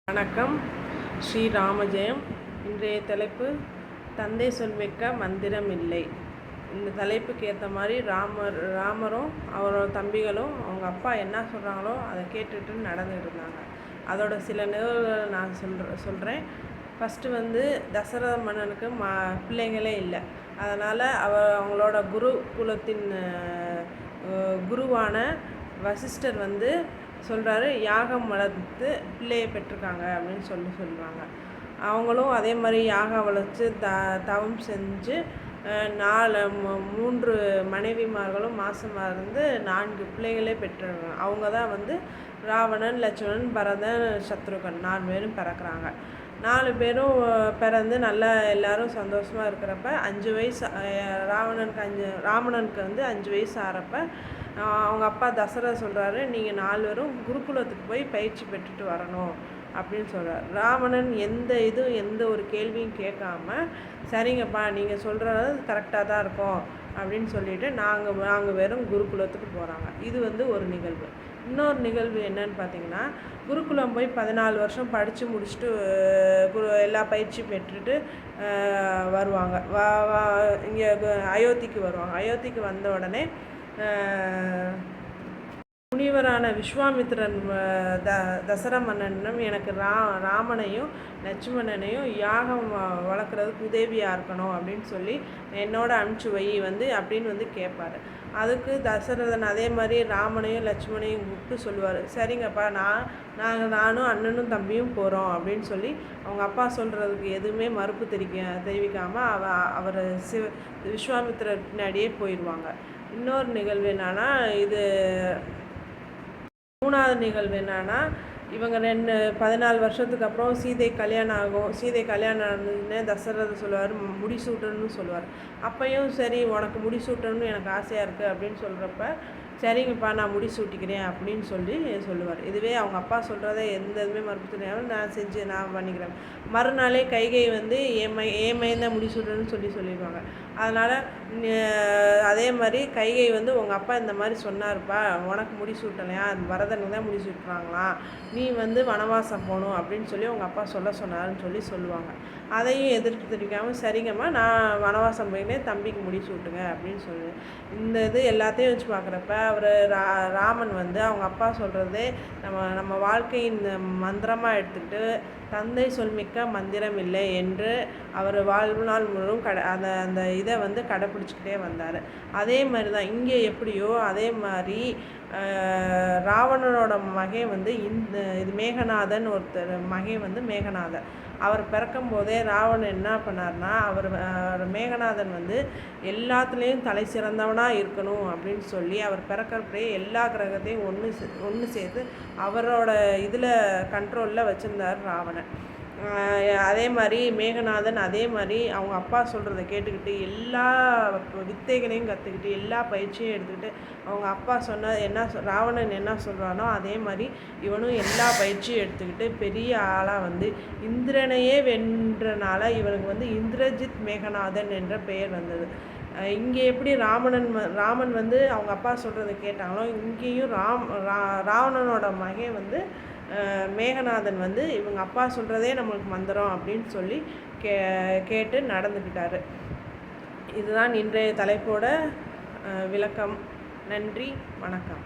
வணக்கம். ஸ்ரீ ராமஜெயம். இன்றைய தலைப்பு தந்தை சொல்மிக்க மந்திரம் இல்லை. இந்த தலைப்புக்கு ஏற்ற மாதிரி ராமரும் அவரோட தம்பிகளும் அவங்க அப்பா என்ன சொல்கிறாங்களோ அதை கேட்டுட்டு நடந்துகிட்டு இருந்தாங்க. அதோட சில நிகழ்வுகளை நான் சொல்கிறேன். ஃபஸ்ட்டு தசரத மன்னனுக்கு பிள்ளைங்களே இல்லை. அதனால் அவங்களோட குருகுலத்தின் குருவான வசிஷ்டர் சொல்கிறாரு, யாகம் வளர்த்து பிள்ளையை பெற்றிருக்காங்க அப்படின்னு சொல்லுவாங்க. அவங்களும் அதே மாதிரி யாகம் வளர்த்து தவம் செஞ்சு 3 மனைவிமார்களும் மாசமாக இருந்து 4 பிள்ளைகளே பெற்றிருக்காங்க. அவங்க தான் ராவணன், லட்சுமணன், பரதன், சத்ருகன் 4 பேரும் பிறக்கிறாங்க. 4 பேரும் பிறந்து நல்லா எல்லோரும் சந்தோஷமாக இருக்கிறப்ப 5 வயசு ராவணனுக்கு 5 வயசு ஆகிறப்ப அவங்க அப்பா தசரதர் சொல்கிறாரு, நீங்கள் 4 பேரும் குருகுலத்துக்கு போய் பயிற்சி பெற்றுட்டு வரணும் அப்படின்னு சொல்கிறார். ராவணன் எந்த ஒரு கேள்வியும் கேட்காம, சரிங்கப்பா நீங்கள் சொல்கிறது கரெக்டாக தான் இருக்கும் அப்படின்னு சொல்லிவிட்டு நாங்கள் வெறும் குருகுலத்துக்கு போகிறாங்க. இது ஒரு நிகழ்வு. இன்னொரு நிகழ்வு என்னன்னு பார்த்தீங்கன்னா, குருகுலம் போய் 14 வருஷம் படித்து முடிச்சுட்டு எல்லா பயிற்சியும் பெற்றுட்டு வருவாங்க. இங்கே அயோத்திக்கு வருவாங்க. அயோத்திக்கு வந்த உடனே முனிவரான விஸ்வாமித்திரன் தசரத மன்னனும் எனக்கு ராமனையும் லட்சுமணனையும் யாகம் வளர்க்குறதுக்கு உதவியாக இருக்கணும் அப்படின்னு சொல்லி என்னோட அனுப்பிச்சி வை அப்படின்னு கேட்பார். அதுக்கு தசரதன் அதே மாதிரி ராமனையும் லட்சுமணையும் கூப்பிட்டு சொல்லுவார், சரிங்கப்பா நானும் அண்ணனும் தம்பியும் போகிறோம் அப்படின்னு சொல்லி அவங்க அப்பா சொல்கிறதுக்கு எதுவுமே மறுப்பு தெரிவிக்காமல் அவர் விஸ்வாமித்திரர் பின்னாடியே போயிடுவாங்க. இன்னொரு நிகழ்வு என்னன்னா, இது 3வது நிகழ்வு என்னன்னா, இவங்க 14 வருஷத்துக்கு அப்புறம் சீதை கல்யாணம் ஆகும். சீதை கல்யாணம் ஆனதுன்னு தசரதர் சொல்லுவார், முடிசூட்டணும்னு சொல்லுவார். அப்பையும் சரி உனக்கு முடிசூட்டணும்னு எனக்கு ஆசையாக இருக்குது அப்படின்னு சொல்கிறப்ப, சரிங்கப்பா நான் முடிசூட்டிக்கிறேன் அப்படின்னு சொல்லுவார். இதுவே அவங்க அப்பா சொல்கிறத எந்த இதுவுமே மறுப்பு தெரியாமல் நான் பண்ணிக்கிறேன். மறுநாளே கைகை ஏமைந்தான் முடிசூட்டணும்னு சொல்லிடுவாங்க. அதனால் அதே மாதிரி கைகை உங்கள் அப்பா இந்த மாதிரி சொன்னார்ப்பா, உனக்கு முடிசூட்டலையா, வரதனுக்கு தான் முடிசூட்டுறாங்களாம், நீ வனவாசம் போகணும் அப்படின்னு சொல்லி உங்கள் அப்பா சொன்னாருன்னு சொல்லுவாங்க. அதையும் எதிர்த்து தெரிவிக்காமல், சரிங்கம்மா நான் வனவாசம் போயினே தம்பிக்கு முடிசூட்டுங்க அப்படின்னு இந்த எல்லாத்தையும் வச்சு பார்க்குறப்ப ராமன் அவங்க அப்பா சொல்கிறதே நம்ம வாழ்க்கையின் மந்திரமாக எடுத்துக்கிட்டு தந்தை சொல்மிக்க மந்திரம் இல்லை என்று அவர் வாழ்நாள் முழுவதும் அந்த இதை கடைப்பிடிச்சிக்கிட்டே வந்தார். அதே மாதிரி தான் இங்கே எப்படியோ அதே மாதிரி ராவணனோட மகன் இது மேகநாதன் ஒருத்தர் மகன் மேகநாதன். அவர் பிறக்கும் போதே ராவணன் என்ன பண்ணார்னா, மேகநாதன் எல்லாத்துலேயும் தலை சிறந்தவனாக இருக்கணும் அப்படின்னு சொல்லி அவர் பிறக்கிறப்பே எல்லா கிரகத்தையும் ஒன்று சேர்த்து அவரோட இதில் கண்ட்ரோலில் வச்சுருந்தார் ராவணன். அதே மாதிரி மேகநாதன் அதே மாதிரி அவங்க அப்பா சொல்கிறத கேட்டுக்கிட்டு எல்லா வித்தைகளையும் கற்றுக்கிட்டு எல்லா பயிற்சியும் எடுத்துக்கிட்டு அவங்க அப்பா ராவணன் என்ன சொல்கிறானோ அதே மாதிரி இவனும் எல்லா பயிற்சியும் எடுத்துக்கிட்டு பெரிய ஆளாக இந்திரனையே வென்றனால இவனுக்கு இந்திரஜித் மேகநாதன் என்ற பெயர் வந்தது. இங்கே எப்படி ராமன் அவங்க அப்பா சொல்கிறத கேட்டாங்களோ, இங்கேயும் ராவணனோட மகன் மேகநாதன் இவங்க அப்பா சொல்கிறதே நம்மளுக்கு மந்திரம் அப்படின்னு சொல்லி கேட்டு நடந்துக்கிட்டாரு. இதுதான் இன்றைய தலைப்போட விளக்கம். நன்றி, வணக்கம்.